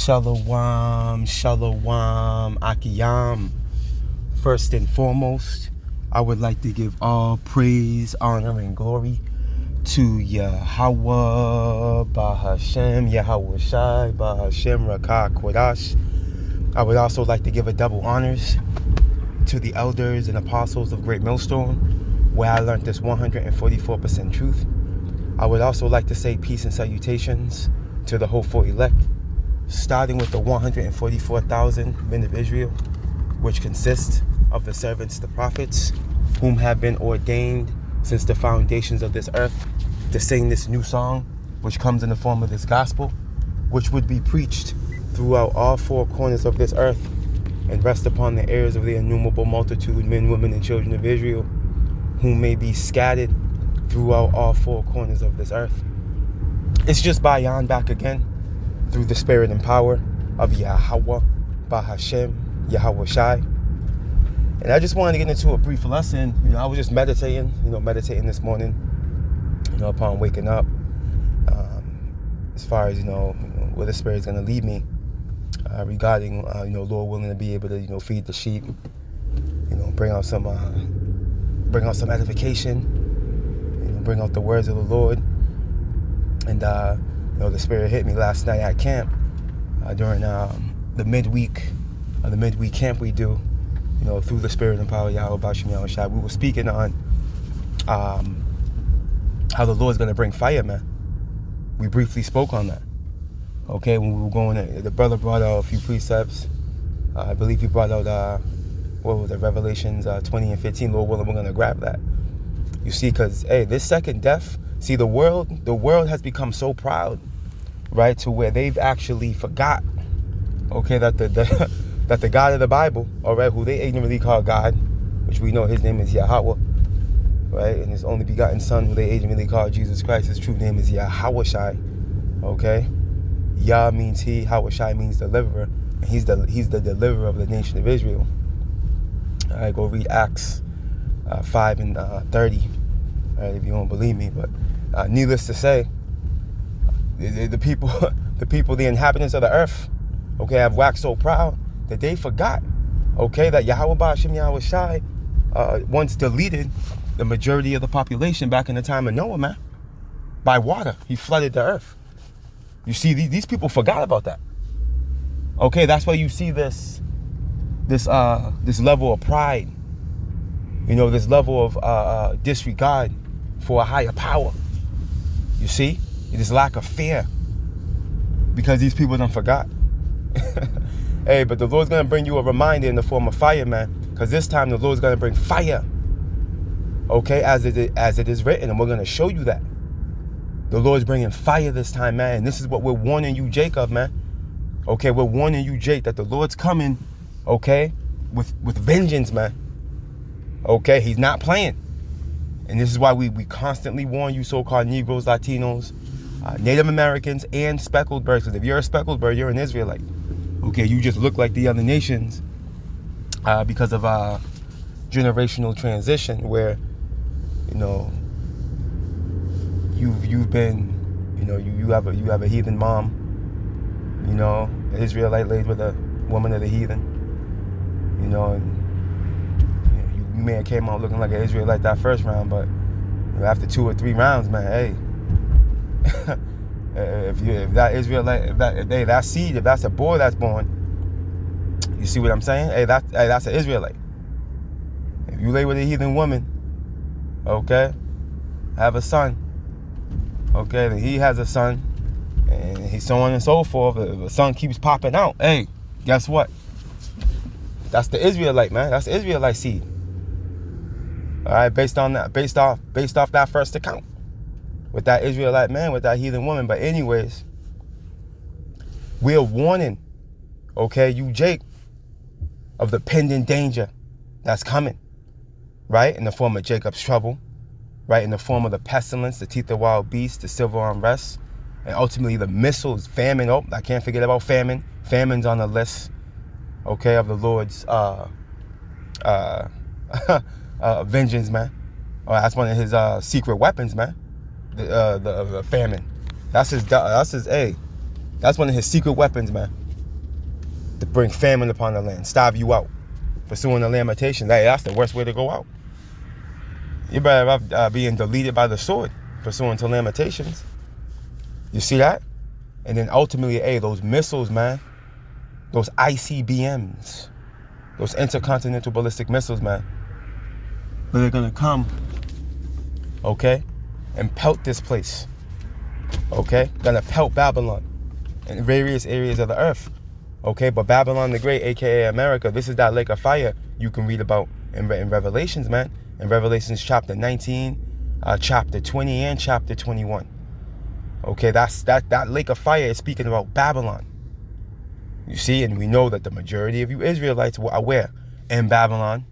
Shalom, shalom, akiyam. First and foremost, I would like to give all praise, honor, and glory to Yahweh, Bahashem, Yahweh Shai, Bahashem, Rakah, Kodash. I would also like to give a double honors to the elders and apostles of Great Millstone, where I learned this 144% truth. I would also like to say peace and salutations to the hopeful elect, starting with the 144,000 men of Israel, which consists of the servants, the prophets, whom have been ordained since the foundations of this earth to sing this new song, which comes in the form of this gospel, which would be preached throughout all four corners of this earth and rest upon the ears of the innumerable multitude, men, women, and children of Israel, whom may be scattered throughout all four corners of this earth. It's just Bayan back again, through the spirit and power of Yahweh, Bahashem, Yahweh Shai. And I just wanted to get into a brief lesson. I was just meditating this morning, upon waking up, as far as, where the Spirit's going to lead me, regarding, Lord willing, to be able to, feed the sheep, bring out some edification, bring out the words of the Lord. And, the Spirit hit me last night at camp, during the midweek camp we do, through the Spirit and power of Yahweh, Bashem, Yahweh Shai. We were speaking on how the Lord's going to bring fire, man. We briefly spoke on that. Okay, when we were going, the brother brought out a few precepts. I believe he brought out, Revelations 20 and 15. Lord willing, we're going to grab that. You see, because, this second death, see, the world has become so proud, right, to where they've actually forgot, that the God of the Bible, all right, who they ignorantly call God, which we know his name is Yahweh, right, and his only begotten Son, who they ignorantly call Jesus Christ, his true name is Yahweh Shai, okay? Yah means he, Hawah Shai means deliverer, and he's the deliverer of the nation of Israel. All right, go read Acts 5 and 30, all right, if you don't believe me. But needless to say, the people, the inhabitants of the earth, have waxed so proud that they forgot, that Yahweh Ba'ashem Yahweh Shai once deleted the majority of the population back in the time of Noah, man, by water. He flooded the earth. You see, these people forgot about that. That's why you see this level of pride, this level of disregard for a higher power. You see, this lack of fear, because these people done forgot. But the Lord's gonna bring you a reminder in the form of fire, man, because this time the Lord's gonna bring fire. As it is written, and we're gonna show you that. The Lord's bringing fire this time, man. And this is what we're warning you, Jacob, man. We're warning you, Jake, that the Lord's coming, with vengeance, man. He's not playing. And this is why we constantly warn you, so-called Negroes, Latinos, Native Americans, and speckled birds. Because if you're a speckled bird, you're an Israelite. You just look like the other nations because of generational transition, where, you've been, you have a heathen mom, an Israelite laid with a woman of the heathen, and you may have came out looking like an Israelite that first round, but after 2 or 3 rounds, man, if that Israelite, if that seed, if that's a boy that's born, you see what I'm saying? That's an Israelite. If you lay with a heathen woman, have a son, then he has a son, and he's so on and so forth. If the son keeps popping out, guess what? That's the Israelite, man. That's the Israelite seed. All right, based off that first account, with that Israelite man, with that heathen woman. But anyways, we're warning, you Jake, of the pending danger that's coming, right, in the form of Jacob's trouble, right, in the form of the pestilence, the teeth of wild beasts, the civil unrest, and ultimately the missiles, famine. I can't forget about famine. Famine's on the list, of the Lord's vengeance, man. That's one of his secret weapons, man. The famine. That's one of his secret weapons, man. to bring famine upon the land, starve you out, pursuing the lamentations. Hey, that's the worst way to go out. You better off being deleted by the sword, pursuing to lamentations. You see that? And then ultimately, hey, those missiles, man, those ICBMs, those intercontinental ballistic missiles, man, they're gonna come, okay, and pelt this place, okay? Gonna pelt Babylon in various areas of the earth, okay? But Babylon the Great, aka America, this is that lake of fire you can read about in Revelations, man. In Revelations chapter 19, chapter 20, and chapter 21. Okay, that lake of fire is speaking about Babylon. You see, and we know that the majority of you Israelites are where? In Babylon.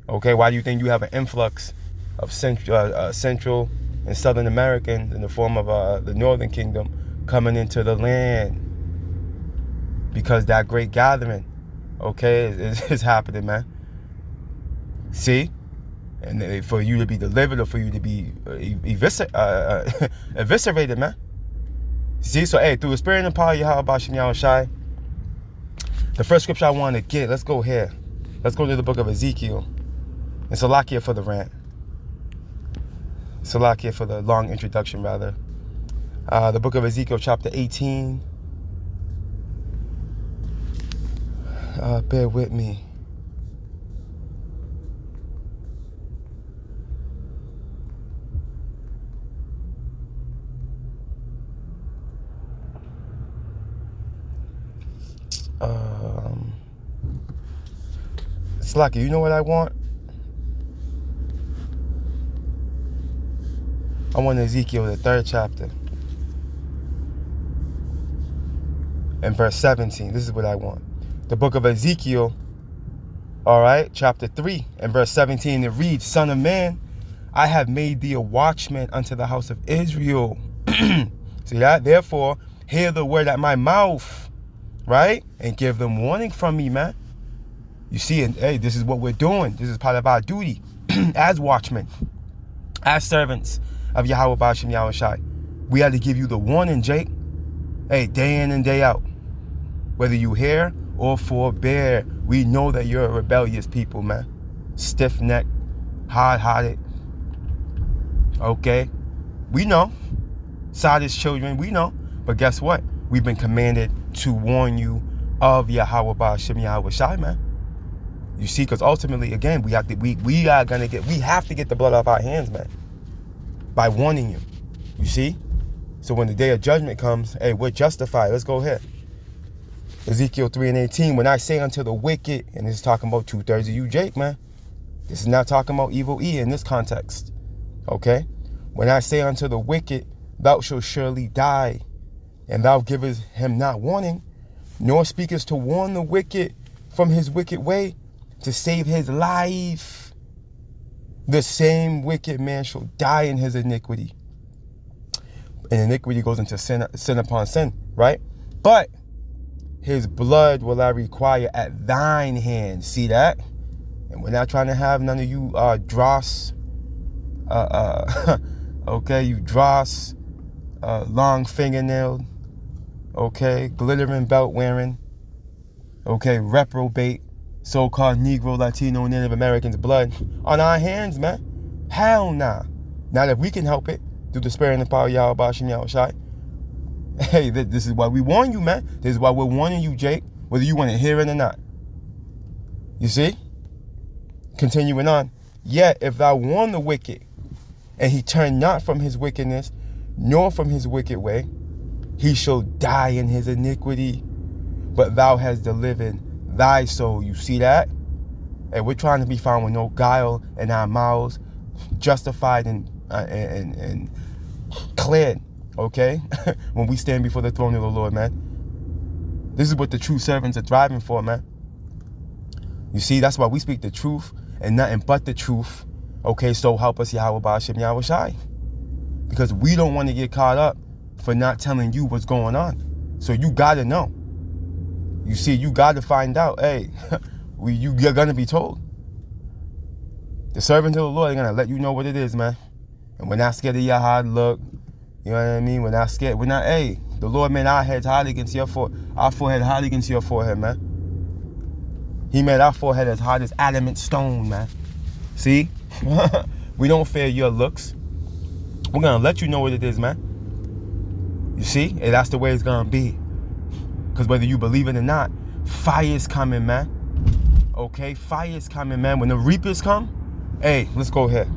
Okay, why do you think you have an influx of Central and Southern Americans in the form of the Northern Kingdom coming into the land? Because that great gathering, okay, is happening, man. See? And for you to be delivered or for you to be eviscerated, man. See, so hey, through the spirit and power of Yahweh Bashem Yahushai, the first scripture I want to get, let's go here. Let's go to the book of Ezekiel. And Salakia for the rant. Salakia for the long introduction, rather. The book of Ezekiel, chapter 18. Bear with me. Slacky, you know what I want? I want Ezekiel, the 3rd chapter. And verse 17. This is what I want. The book of Ezekiel, all right, chapter 3 and verse 17. It reads, Son of man, I have made thee a watchman unto the house of Israel. See that? Therefore, hear the word at my mouth, right? And give them warning from me, man. You see, and hey, this is what we're doing. This is part of our duty as watchmen, as servants of Yahweh Bashem Yahushai. We had to give you the warning, Jake. Hey, day in and day out. Whether you hear or forbear, we know that you're a rebellious people, man. Stiff-necked, hard-hearted. Okay? We know. Sodist children, we know. But guess what? We've been commanded to warn you of Yahweh Bashem Yahushai, man. You see, because ultimately, again, we have to get the blood off our hands, man, by warning you. You see? So when the day of judgment comes, hey, we're justified. Let's go ahead. Ezekiel 3 and 18. When I say unto the wicked, and this is talking about 2/3 of you, Jake, man. This is not talking about evil E in this context. Okay? When I say unto the wicked, thou shalt surely die, and thou givest him not warning, nor speakest to warn the wicked from his wicked way, to save his life, the same wicked man shall die in his iniquity. And iniquity goes into sin upon sin, right? But his blood will I require at thine hand. See that? And we're not trying to have none of you dross, okay, you dross, long fingernailed, okay, glittering belt wearing, okay, reprobate, so-called Negro, Latino, Native Americans' blood on our hands, man. Hell nah. Not if we can help it through the spirit and the power of Yahweh Bashem Yahushai. Hey, this is why we warn you, man. This is why we're warning you, Jake, whether you want to hear it or not. You see? Continuing on. Yet if thou warn the wicked, and he turn not from his wickedness, nor from his wicked way, he shall die in his iniquity. But thou hast delivered thy soul. You see that? And we're trying to be found with no guile in our mouths, justified and cleared, okay? When we stand before the throne of the Lord, man. This is what the true servants are thriving for, man. You see, that's why we speak the truth and nothing but the truth. Okay, so help us Yahweh Bashem Yahushai. Because we don't want to get caught up for not telling you what's going on. So you got to know. You see, you got to find out, hey, you're going to be told. The servants of the Lord are going to let you know what it is, man. And we're not scared of your hard look. You know what I mean? We're not scared. We're not, hey, The Lord made our heads hard against your forehead, our forehead hard against your forehead, man. He made our forehead as hard as adamant stone, man. See? We don't fear your looks. We're going to let you know what it is, man. You see? And that's the way it's going to be. Because whether you believe it or not, fire is coming, man. Okay? Fire is coming, man. When the reapers come, hey, let's go here.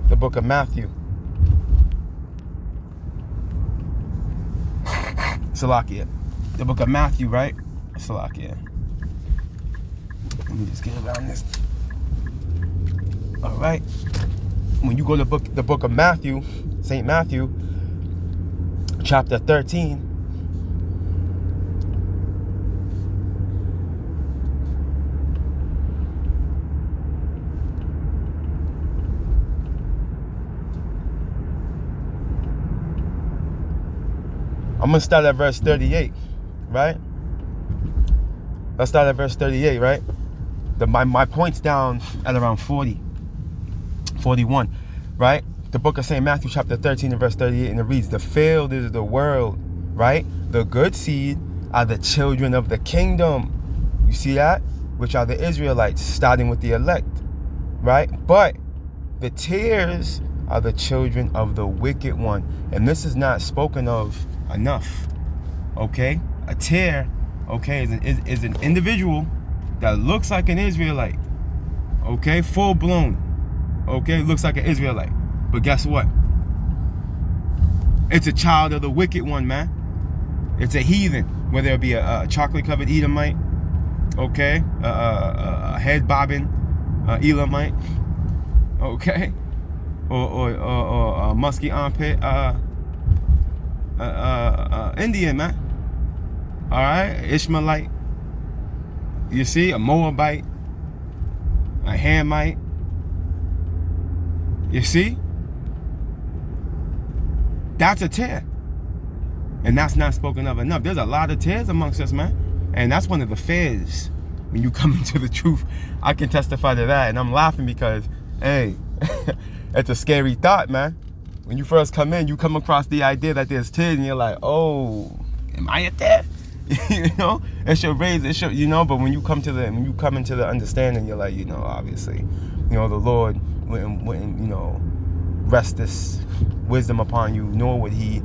The book of Matthew. Salakia. The book of Matthew, right? Salakia. Let me just get around this. All right. When you go to the book of Matthew, St. Matthew, chapter 13. I'm going to start at verse 38, right? Let's start at verse 38, right? My point's down at around 40, 41, right? The book of St. Matthew, chapter 13, and verse 38, and it reads, the field is the world, right? The good seed are the children of the kingdom. You see that? Which are the Israelites, starting with the elect, right? But the tares are the children of the wicked one. And this is not spoken of enough, okay? A tare, okay, is an individual that looks like an Israelite, okay? Full blown, okay? Looks like an Israelite. But guess what? It's a child of the wicked one, man. It's a heathen, whether it be a chocolate-covered Edomite, okay? A head-bobbing Elamite, okay? Or a musky armpit Indian, man. All right, Ishmaelite. You see, a Moabite, a Hamite. You see, that's a tare, and that's not spoken of enough. There's a lot of tares amongst us, man, and that's one of the fears when you come into the truth. I can testify to that, and I'm laughing because, hey, it's a scary thought, man. When you first come in, you come across the idea that there's tares, and you're like, oh, am I a tare? You know, it should raise, it should, you know. But when you come into the understanding, you're like, you know, obviously, you know, the Lord wouldn't, you know, rest this wisdom upon you, nor would He,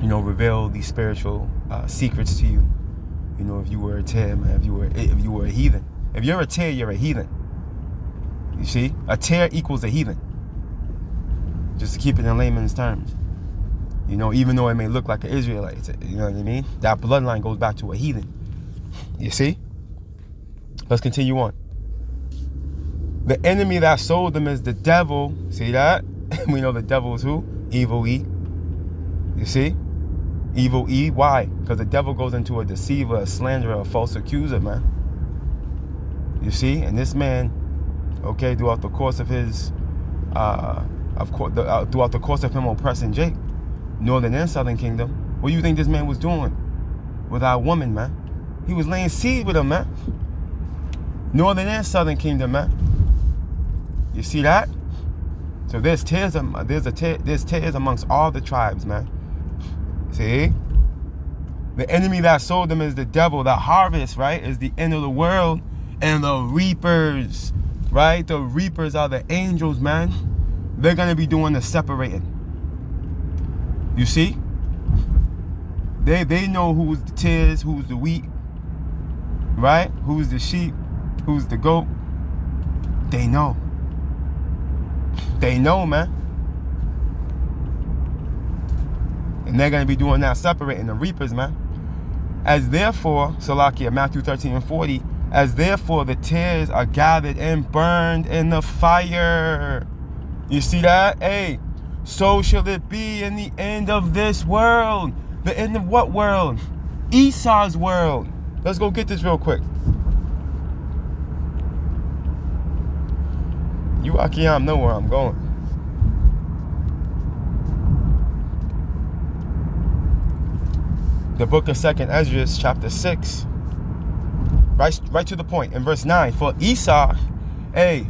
you know, reveal these spiritual secrets to you. You know, if you were a tare, man, if you were a heathen, if you're a tare, you're a heathen. You see, a tare equals a heathen. Just to keep it in layman's terms. You know, even though it may look like an Israelite, you know what I mean? That bloodline goes back to a heathen. You see? Let's continue on. The enemy that sold them is the devil. See that? We know the devil is who? Evil E. You see? Evil E. Why? Because the devil goes into a deceiver, a slanderer, a false accuser, man. You see? And this man, okay, throughout the course of his, throughout the course of him oppressing Jake, Northern and Southern Kingdom, what do you think this man was doing with our woman, man? He was laying seed with them, man. Northern and Southern Kingdom, man. You see that? So there's tares amongst all the tribes, man. See? The enemy that sold them is the devil. The harvest, right, is the end of the world. And the reapers, right? The reapers are the angels, man. They're going to be doing the separating. You see? They know who's the tares, who's the wheat, right? Who's the sheep, who's the goat. They know. They know, man. And they're going to be doing that separating, the reapers, man. As therefore, Salakia, Matthew 13 and 40, as therefore the tares are gathered and burned in the fire. You see that? Hey, so shall it be in the end of this world. The end of what world? Esau's world. Let's go get this real quick. You Akiyam know where I'm going. The book of 2nd Ezra, chapter 6. Right to the point. In verse 9. For Esau, hey,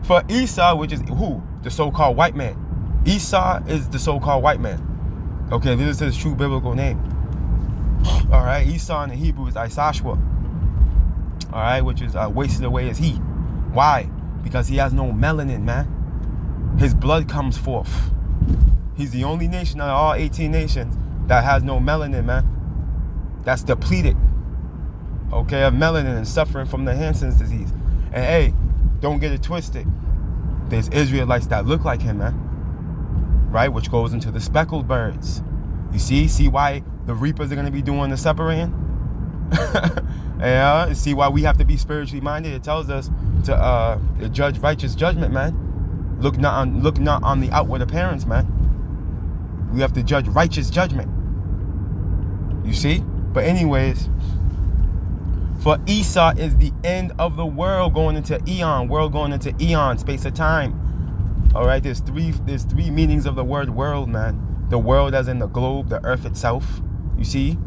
for Esau, which is who? The so-called white man. Esau is the so-called white man. Okay, this is his true biblical name. All right, Esau in the Hebrew is Isashwa. All right, which is wasted away as he. Why? Because he has no melanin, man. His blood comes forth. He's the only nation out of all 18 nations that has no melanin, man. That's depleted, okay, of melanin and suffering from the Hansen's disease. And hey, don't get it twisted. There's Israelites that look like him, man. Right, which goes into the speckled birds. You see why the reapers are going to be doing the separating? Yeah, see why we have to be spiritually minded. It tells us to judge righteous judgment, man. Look not on the outward appearance, man. We have to judge righteous judgment. You see? But anyways, for Esau is the end of the world going into eon. World going into eon, space of time. All right, there's three meanings of the word world, man. The world as in the globe, the earth itself. You see?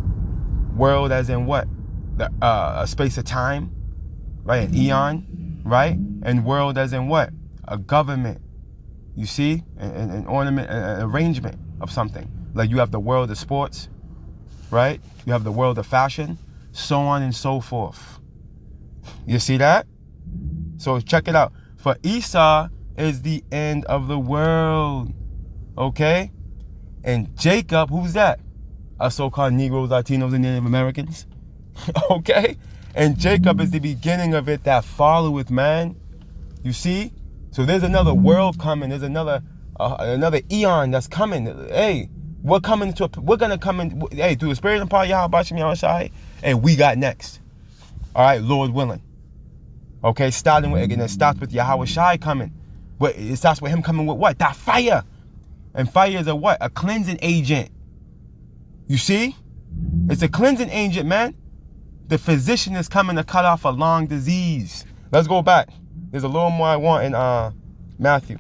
World as in what? A space of time, right? An eon, right? And world as in what? A government. You see? An ornament, an arrangement of something. Like you have the world of sports, right? You have the world of fashion, so on and so forth. You see that? So check it out. For Esau is the end of the world. Okay? And Jacob, who's that? Us so-called Negroes, Latinos, and Native Americans. Okay? And Jacob is the beginning of it that followeth, man. You see? So there's another world coming. There's another eon that's coming. Hey, we're gonna come in. Hey, through the spirit and power of Yahweh Bashim Yahushai, and we got next. All right, Lord willing. Okay, starting with, again, it starts with Yahweh Shai coming. But it starts with him coming with what? That fire. And fire is a what? A cleansing agent. You see? It's a cleansing agent, man. The physician is coming to cut off a long disease. Let's go back. There's a little more I want in Matthew.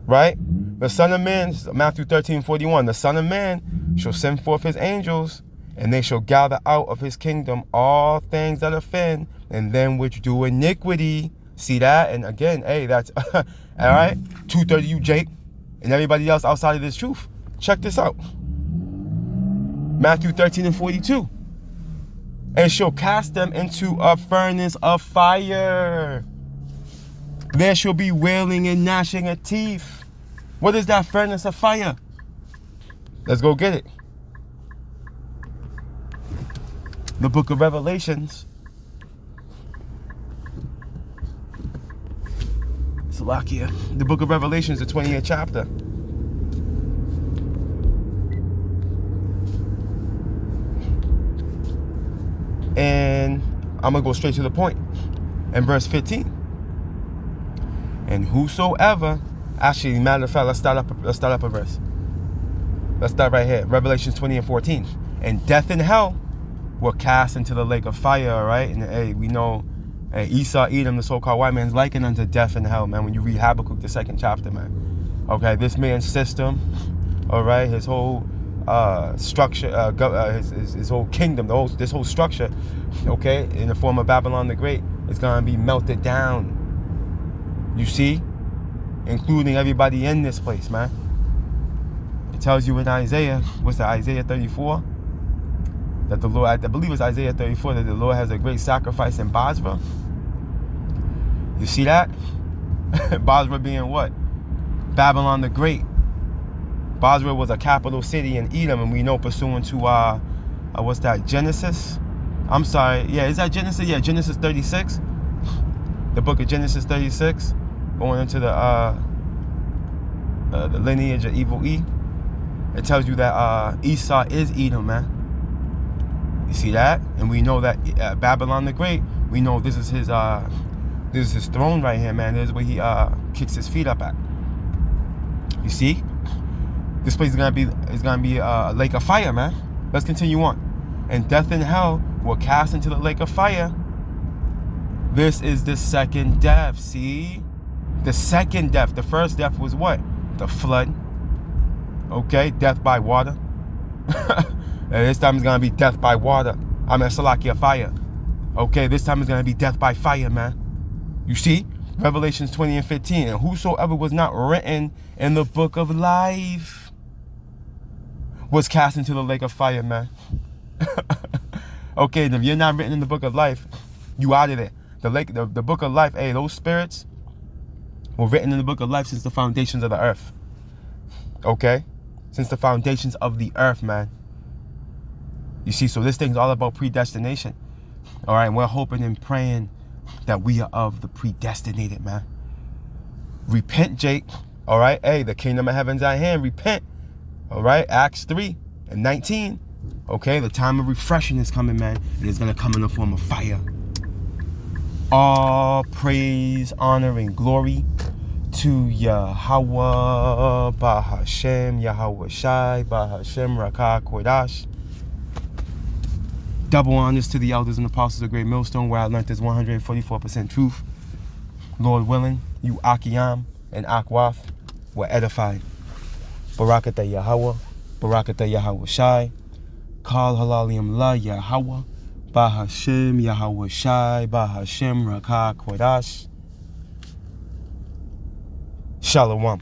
Right? The Son of Man, Matthew 13:41. The Son of Man shall send forth his angels, and they shall gather out of his kingdom all things that offend, and them which do iniquity. See that? And again, hey, that's all right. 230 you, Jake, and everybody else outside of this truth. Check this out. Matthew 13:42. And shall cast them into a furnace of fire. There shall be wailing and gnashing of teeth. What is that furnace of fire? Let's go get it. The book of Revelations. Slovakia. The book of Revelations, the 20th chapter. And I'm going to go straight to the point. In verse 15. And whosoever, actually, matter of fact, let's start up a verse. Let's start right here. Revelations 20:14. And death and hell were cast into the lake of fire, all right? And hey, we know Esau, Edom, the so-called white man, is likened unto death and hell, man, when you read Habakkuk, the 2nd chapter, man. Okay, this man's system, all right, his whole structure, his whole kingdom, this whole structure, okay, in the form of Babylon the Great, is going to be melted down. You see? Including everybody in this place, man. It tells you in Isaiah, what's that, Isaiah 34? That the Lord, I believe it's Isaiah 34, that the Lord has a great sacrifice in Basra. You see that? Basra being what? Babylon the Great. Basra was a capital city in Edom, and we know pursuant to, what's that, Genesis? I'm sorry, yeah, is that Genesis? Yeah, Genesis 36. The book of Genesis 36. Going into the lineage of evil E. It tells you that Esau is Edom, man. You see that? And we know that Babylon the Great, we know this is his throne right here, man. This is where he kicks his feet up at. You see? This place is gonna be a lake of fire, man. Let's continue on. And death and hell were cast into the lake of fire. This is the second death. See? The second death. The first death was what? The flood. Okay, death by water. And this time it's gonna be death by water. I mean, Salakia, fire. Okay, this time it's gonna be death by fire, man. You see? Revelations 20 and 15. And whosoever was not written in the book of life was cast into the lake of fire, man. Okay, if you're not written in the book of life, you out of there. The book of life, hey, those spirits were written in the book of life since the foundations of the earth. Okay? Since the foundations of the earth, man. You see, so this thing's all about predestination. All right, we're hoping and praying that we are of the predestinated, man. Repent, Jake. All right, hey, the kingdom of heaven's at hand. Repent. All right, Acts 3 and 19. Okay, the time of refreshing is coming, man. And it's going to come in the form of fire. All praise, honor, and glory to Yahweh, Bahashem, Yahweh Shai, Bahashem, Rakah, Kodash. Double honors to the elders and apostles of Great Millstone, where I learned this 144% truth. Lord willing, you Akiyam and Akwath were edified. Barakatah Yahweh, Barakatah Yahweh Shai, Kal Halalium La Yahweh, Bahashem, Yahweh Shai, Bahashem, Rakah, Kodash. Shalom.